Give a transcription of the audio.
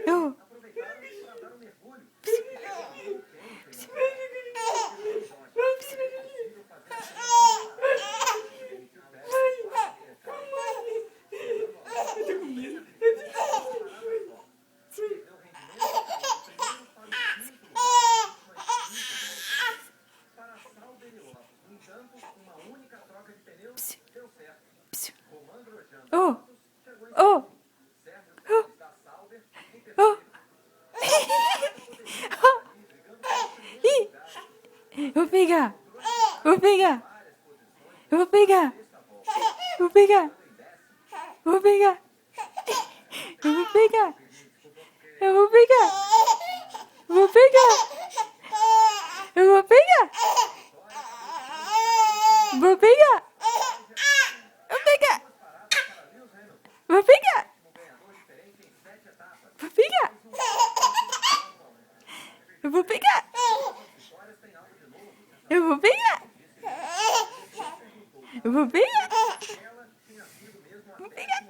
Eu. Oh. Oh. Oh. Oh. Ih. Vou pegar. Vou pegar. Vou pegar. Vou pegar. Vou pegar. Eu vou pegar. Eu vou pegar. Vou pegar. Eu vou pegar. Vou pegar. Vou pegar. Vou pegar. Vou pegar. Eu vou pegar. Eu vou pegar. Eu vou pegar. Vou pegar.